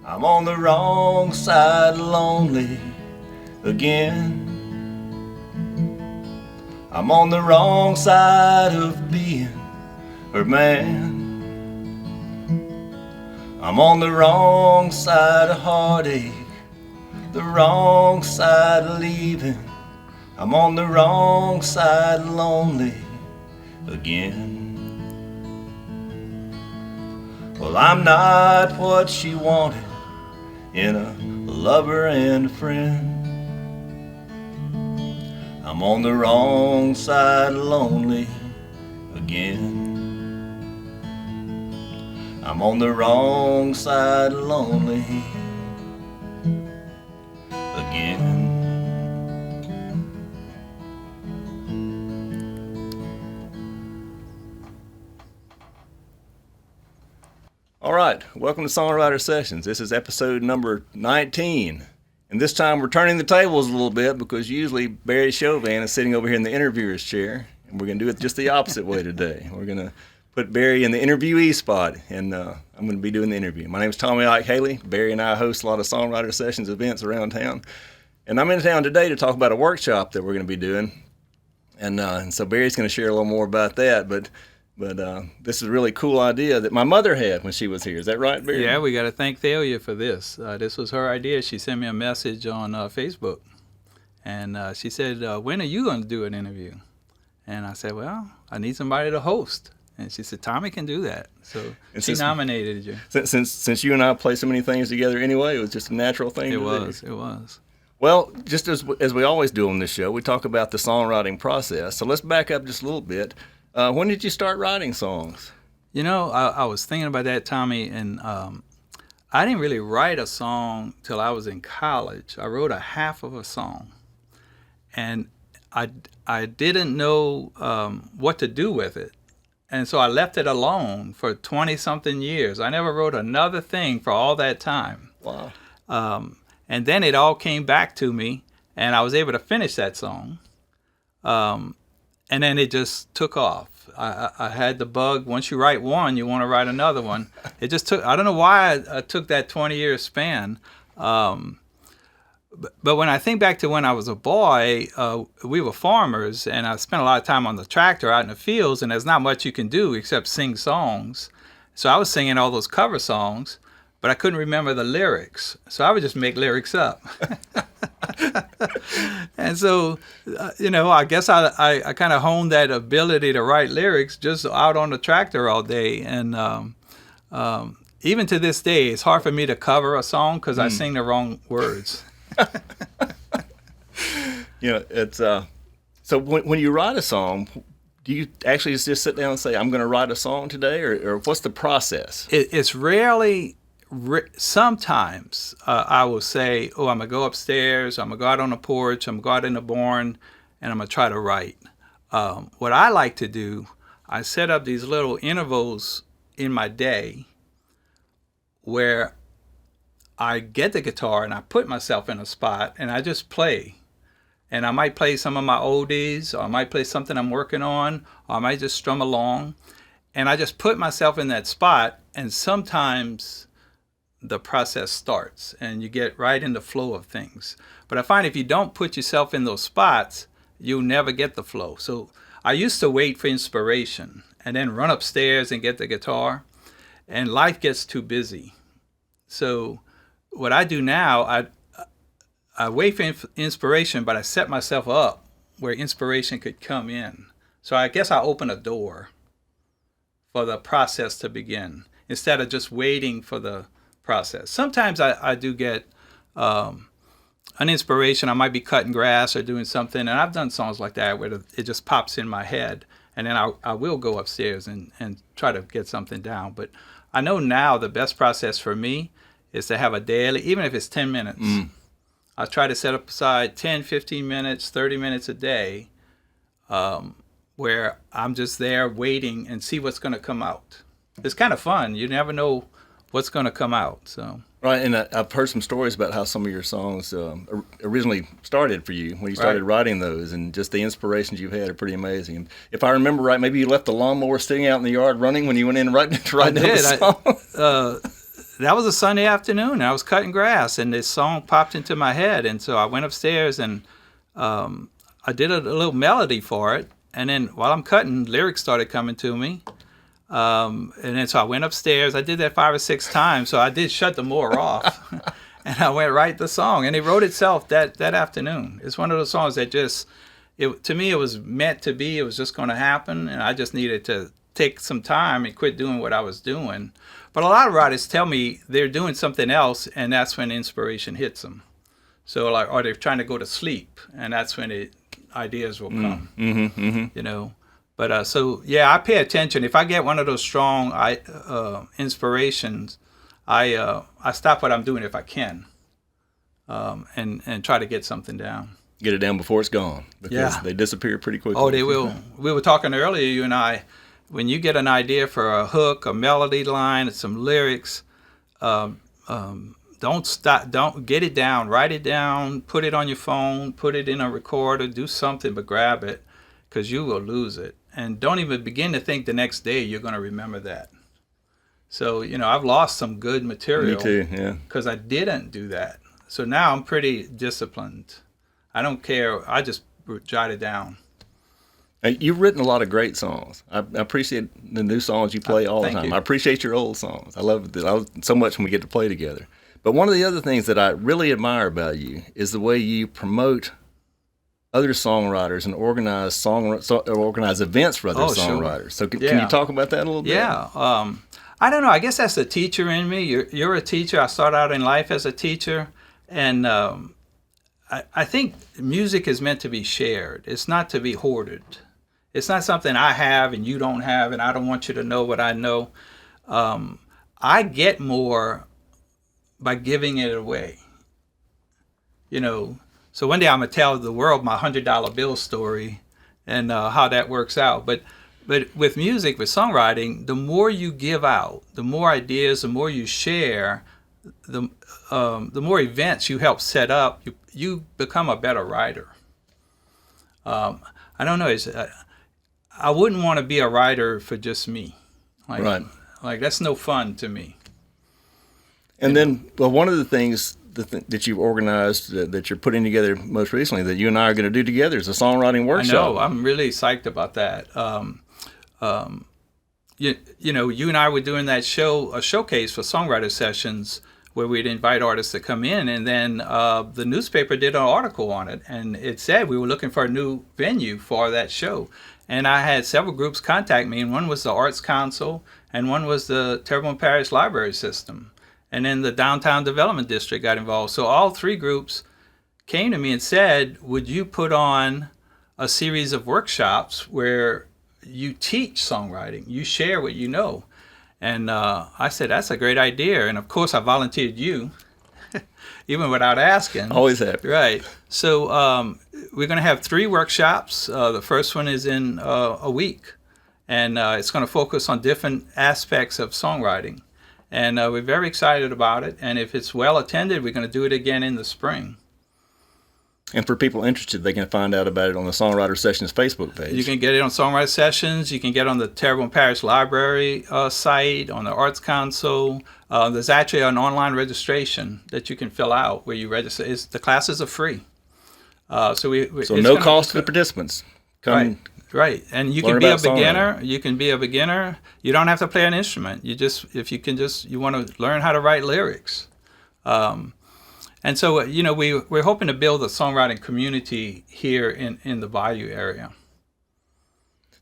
I'm on the wrong side, lonely again. I'm on the wrong side of being her man. I'm on the wrong side of heartache, the wrong side of leaving. I'm on the wrong side, lonely again. Well, I'm not what she wanted in a lover and a friend. I'm on the wrong side, lonely again. I'm on the wrong side, lonely again. All right, welcome to Songwriter Sessions. This is episode number 19. And this time we're turning the tables a little bit because usually Barry Chauvin is sitting over here in the interviewer's chair. And we're going to do it just the opposite way today. We're going to put Barry in the interviewee spot, and I'm going to be doing the interview. My name is Tommy Ike Haley. Barry and I host a lot of Songwriter Sessions events around town. And I'm in town today to talk about a workshop that we're going to be doing. And so Barry's going to share a little more about that. But this is a really cool idea that my mother had when she was here. Is that right, Barry? Yeah, we got to thank Thalia for this. This was her idea. She sent me a message on Facebook, and she said, when are you going to do an interview? And I said, well, I need somebody to host. And she said, Tommy can do that. So she nominated you. Since you and I play so many things together anyway, it was just a natural thing to do. It was. Well, just as we always do on this show, we talk about the songwriting process. So let's back up just a little bit. When did you start writing songs? You know, I was thinking about that, Tommy, and I didn't really write a song till I was in college. I wrote a half of a song, and I didn't know what to do with it, and so I left it alone for 20-something years. I never wrote another thing for all that time. Wow. And then it all came back to me, and I was able to finish that song. And then it just took off. I had the bug. Once you write one, you want to write another one. It just took, I don't know why I took that 20-year span. But when I think back to when I was a boy, we were farmers, and I spent a lot of time on the tractor out in the fields, and there's not much you can do except sing songs. So I was singing all those cover songs, but I couldn't remember the lyrics. So I would just make lyrics up. And so, I guess I kind of honed that ability to write lyrics just out on the tractor all day. And even to this day, it's hard for me to cover a song because I sing the wrong words. It's so when you write a song, do you actually just sit down and say, I'm going to write a song today, or what's the process? It's rarely. Sometimes I will say, I'm going to go upstairs, I'm going to go out on the porch, I'm going to go out in the barn, and I'm going to try to write. What I like to do, I set up these little intervals in my day where I get the guitar and I put myself in a spot and I just play. And I might play some of my oldies, or I might play something I'm working on, or I might just strum along. And I just put myself in that spot, and sometimes the process starts and you get right in the flow of things. But I find if you don't put yourself in those spots, you'll never get the flow. So I used to wait for inspiration and then run upstairs and get the guitar, and life gets too busy. So what I do now, I wait for inspiration, but I set myself up where inspiration could come in. So I guess I open a door for the process to begin instead of just waiting for the process. Sometimes I do get an inspiration. I might be cutting grass or doing something, and I've done songs like that where it just pops in my head, and then I will go upstairs and try to get something down. But I know now the best process for me is to have a daily, even if it's 10 minutes. I try to set aside 10, 15 minutes, 30 minutes a day where I'm just there waiting and see what's going to come out. It's kind of fun. You never know what's going to come out. So Right, and I've heard some stories about how some of your songs originally started for you when you started writing those, and just the inspirations you've had are pretty amazing. And if I remember right, maybe you left the lawnmower sitting out in the yard running when you went in to write those songs. that was a Sunday afternoon, and I was cutting grass, and this song popped into my head, and so I went upstairs and I did a little melody for it, and then while I'm cutting, lyrics started coming to me, and then so I went upstairs. I did that 5 or 6 times, so I did shut the mower off, and I went write the song, and it wrote itself that afternoon. It's one of those songs that just, to me, it was meant to be. It was just going to happen, and I just needed to take some time and quit doing what I was doing. But a lot of writers tell me they're doing something else, and that's when inspiration hits them. So, like, or they're trying to go to sleep, and that's when ideas will come. You know. But so yeah, I pay attention. If I get one of those strong inspirations, I stop what I'm doing if I can, and try to get something down. Get it down before it's gone, because they disappear pretty quickly. Oh, they will. We were talking earlier, you and I. When you get an idea for a hook, a melody line, some lyrics, don't stop. Don't get it down. Write it down. Put it on your phone. Put it in a recorder. Do something, but grab it, because you will lose it. And don't even begin to think the next day you're going to remember that. So, you know, I've lost some good material. Me too, yeah. Because I didn't do that. So now I'm pretty disciplined. I don't care. I just jot it down. You've written a lot of great songs. I appreciate the new songs you play all the time. You. I appreciate your old songs. I love it so much when we get to play together. But one of the other things that I really admire about you is the way you promote other songwriters and organize events for other songwriters. Sure. So can you talk about that a little bit? Yeah. I don't know. I guess that's the teacher in me. You're a teacher. I started out in life as a teacher, and I think music is meant to be shared. It's not to be hoarded. It's not something I have and you don't have, and I don't want you to know what I know. I get more by giving it away. You know, so one day I'm going to tell the world my $100 bill story and how that works out. But with music, with songwriting, the more you give out, the more ideas, the more you share, the more events you help set up, you become a better writer. I don't know. I wouldn't want to be a writer for just me. Right. Like that's no fun to me. And then, well, one of the things that you've organized that you're putting together most recently that you and I are going to do together is a songwriting workshop. I know. I'm really psyched about that. You know, you and I were doing that a showcase for Songwriter Sessions, where we'd invite artists to come in, and then the newspaper did an article on it, and it said we were looking for a new venue for that show. And I had several groups contact me, and one was the Arts Council, and one was the Terrebonne Parish Library System, and then the Downtown Development District got involved. So all 3 groups came to me and said, would you put on a series of workshops where you teach songwriting, you share what you know? And I said, that's a great idea. And of course, I volunteered you, even without asking. Always happy. Right. So we're going to have 3 workshops. The first one is in a week. And it's going to focus on different aspects of songwriting. And we're very excited about it. And if it's well attended, we're going to do it again in the spring. And for people interested, they can find out about it on the Songwriter Sessions Facebook page. You can get it on Songwriter Sessions. You can get it on the Terrebonne Parish Library site, on the Arts Council. There's actually an online registration that you can fill out where you register. The classes are free. So no cost to the participants. Come right. And you can be a beginner. You can be a beginner. You don't have to play an instrument. You want to learn how to write lyrics. And so, you know, we're hoping to build a songwriting community here in the Bayou area.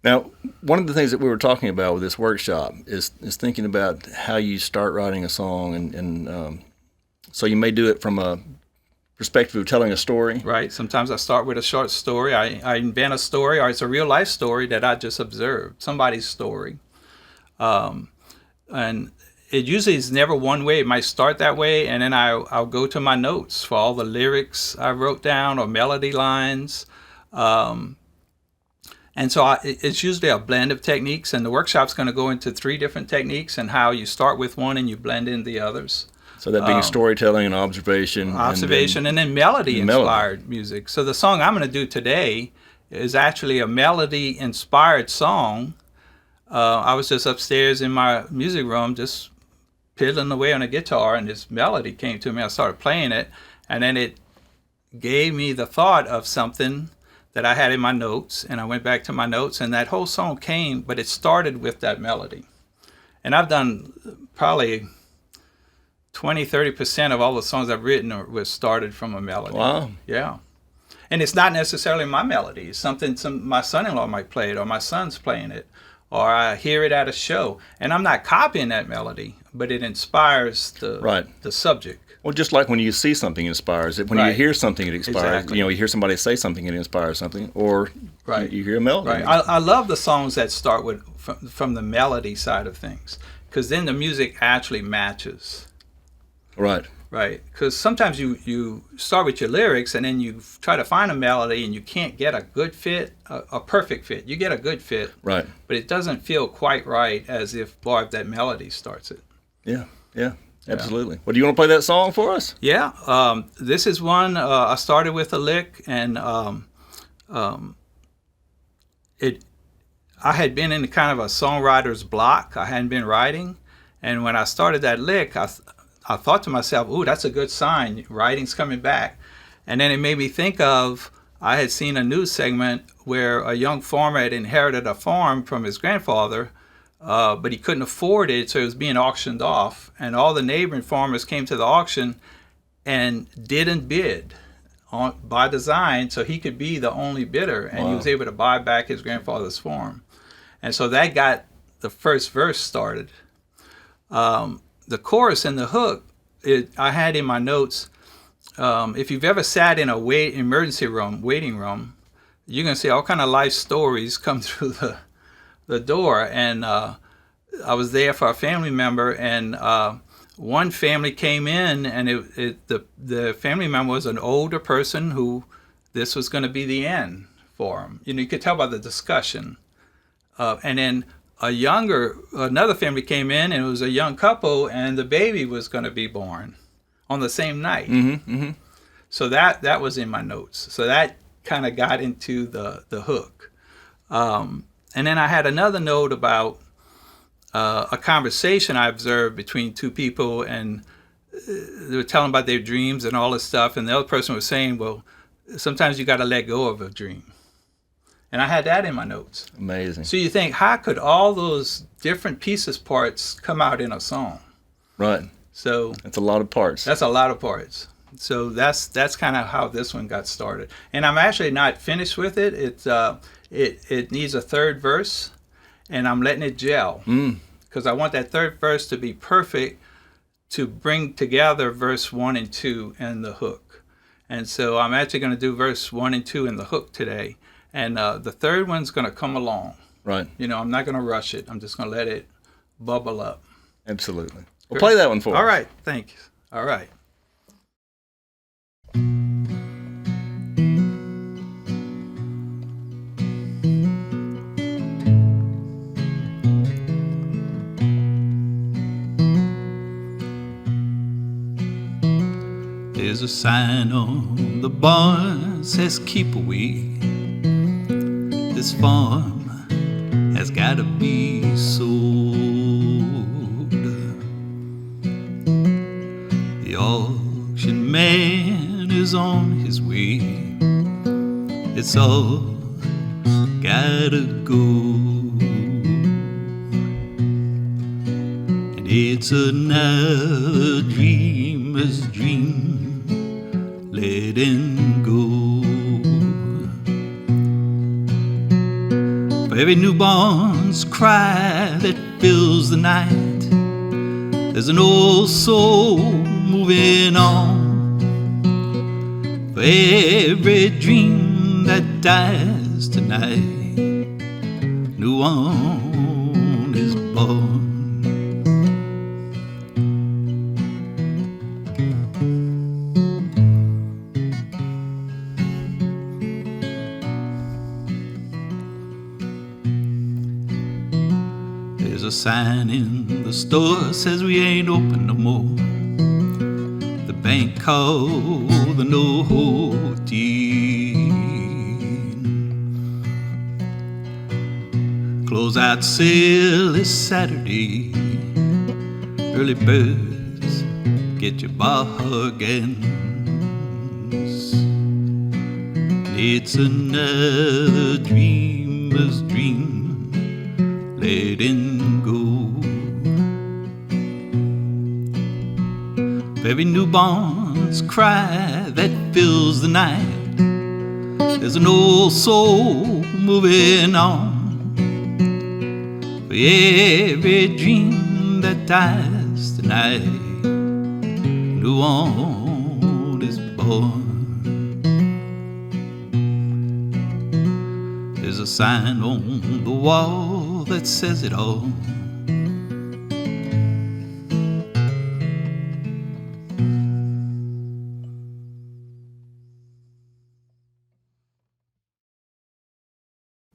Now, one of the things that we were talking about with this workshop is thinking about how you start writing a song. And so you may do it from a perspective of telling a story. Right. Sometimes I start with a short story. I invent a story, or it's a real life story that I just observed, somebody's story. And it usually is never one way. It might start that way, and then I'll go to my notes for all the lyrics I wrote down or melody lines. And so it's usually a blend of techniques, and the workshop's going to go into 3 different techniques and how you start with one and you blend in the others. So that being storytelling and observation. And then melody-inspired music. So the song I'm going to do today is actually a melody-inspired song. I was just upstairs in my music room just piddling away on a guitar, and this melody came to me. I started playing it, and then it gave me the thought of something that I had in my notes, and I went back to my notes, and that whole song came, but it started with that melody. And I've done probably 20-30% of all the songs I've written was started from a melody. Wow. Yeah. And it's not necessarily my melody. It's something my son-in-law might play it, or my son's playing it, or I hear it at a show. And I'm not copying that melody, but it inspires the subject. Well, just like when you see something, it inspires it. When you hear something, it inspires. Exactly. You hear somebody say something, it inspires something. Or you hear a melody. Right. I love the songs that start with from the melody side of things, because then the music actually matches. Right. Right. Because sometimes you start with your lyrics, and then you try to find a melody, and you can't get a good fit, a perfect fit. You get a good fit. Right. But it doesn't feel quite right as if that melody starts it. Yeah. Yeah. Absolutely. Well, do you want to play that song for us? Yeah. This is one I started with a lick, and I had been in kind of a songwriter's block. I hadn't been writing, and when I started that lick, I thought to myself, "Ooh, that's a good sign. Writing's coming back." And then it made me think of, I had seen a news segment where a young farmer had inherited a farm from his grandfather, but he couldn't afford it, so it was being auctioned off. And all the neighboring farmers came to the auction and didn't bid by design, so he could be the only bidder, and he was able to buy back his grandfather's farm. And so that got the first verse started. The chorus and the hook, I had in my notes. If you've ever sat in a emergency room, waiting room, you're going to see all kind of life stories come through the door. And I was there for a family member, and one family came in, and the family member was an older person who this was going to be the end for him. You could tell by the discussion. And then another family came in, and it was a young couple, and the baby was going to be born on the same night. Mm-hmm, mm-hmm. So that was in my notes. So that kind of got into the hook. And then I had another note about a conversation I observed between two people, and they were telling about their dreams and all this stuff, and the other person was saying, well, sometimes you got to let go of a dream. And I had that in my notes. Amazing. So you think, how could all those different parts come out in a song? Right. So that's a lot of parts. That's a lot of parts. So that's kind of how this one got started. And I'm actually not finished with it. It needs a third verse, and I'm letting it gel. Because I want that third verse to be perfect to bring together verse 1 and 2 and the hook. And so I'm actually going to do verse 1 and 2 and the hook today. And the third one's going to come along. Right. I'm not going to rush it. I'm just going to let it bubble up. Absolutely. Well, play that one for us. All right. Thank you. All right. There's a sign on the barn says keep away. This farm has gotta be sold. The auction man is on his way. It's all gotta go. And it's another dreamer's dream, letting go. For every newborn's cry that fills the night, there's an old soul moving on. For every dream that dies tonight, new one is born. There's a sign in the store says we ain't open no more. The bank called the no-team. Close out sale is Saturday. early birds get your bargains. It's another dreamer's dream, letting go. Every newborn's cry that fills the night, there's an old soul moving on. For every dream that dies tonight, new one is born. There's a sign on the wall that says it all.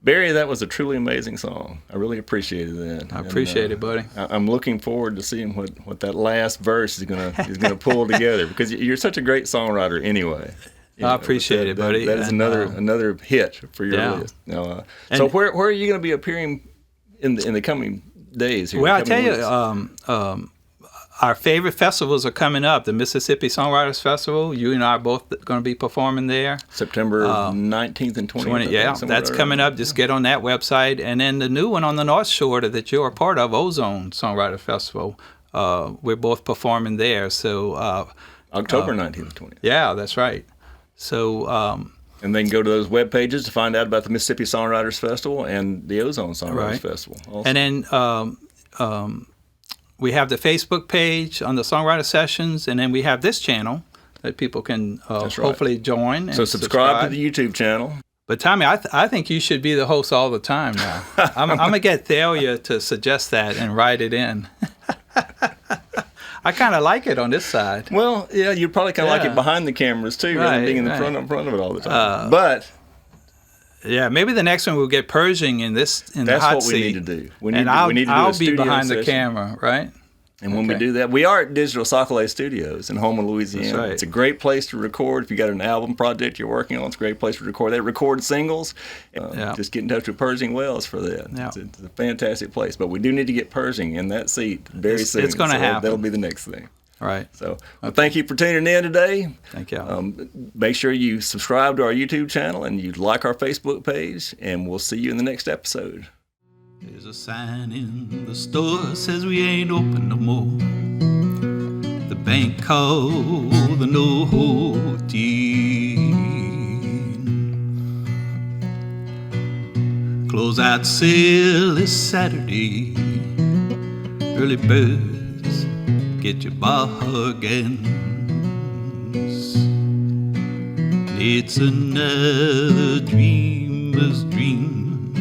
Barry, that was a truly amazing song. I really appreciated that. I appreciate it, buddy. I'm looking forward to seeing what that last verse is gonna pull together, because you're such a great songwriter anyway. I appreciate it, buddy. That is another hit for your list. Now, so where are you going to be appearing in the coming days? Here, well, I tell you, our favorite festivals are coming up. The Mississippi Songwriters Festival. You and I are both going to be performing there. September 19th and 20th. Yeah, that's coming up. Just get on that website. And then the new one on the North Shore that you're a part of, Ozone Songwriter Festival. We're both performing there. So October 19th and 20th. Yeah, that's right. So and then go to those web pages to find out about the Mississippi Songwriters Festival and the Ozone Songwriters Festival. Also. And then we have the Facebook page on the Songwriter Sessions, and then we have this channel that people can hopefully join. And so subscribe to the YouTube channel. But Tommy, I think you should be the host all the time now. I'm going to get Thalia to suggest that and write it in. I kind of like it on this side. Well, yeah, you probably kind of like it behind the cameras too, rather than being in the front of it all the time. But yeah, maybe the next one we'll get Pershing in the hot seat. That's what we need to do. We need I'll to do be a studio behind session. the camera, right? And when we do that, we are at Digital Sac-a-Lait Studios in Houma, Louisiana. That's right. It's a great place to record. If you got an album project you're working on, it's a great place to record. They record singles. Just get in touch with Pershing Wells for that. Yeah. It's a fantastic place. But we do need to get Pershing in that seat very soon. It's going to happen. That'll be the next thing. Right. So thank you for tuning in today. Thank you. Make sure you subscribe to our YouTube channel and you like our Facebook page, and we'll see you in the next episode. There's a sign in the store says we ain't open no more. The bank called the no Close out sale this Saturday. Early birds get your bargains. It's another dreamer's dream,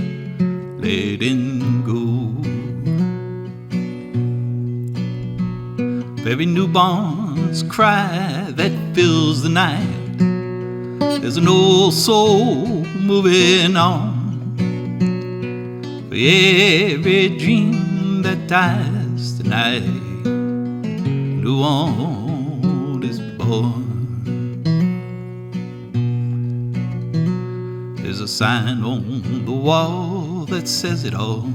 letting go. Every newborn's cry that fills the night, there's an old soul moving on. For every dream that dies tonight, new one is born. There's a sign on the wall that says it all.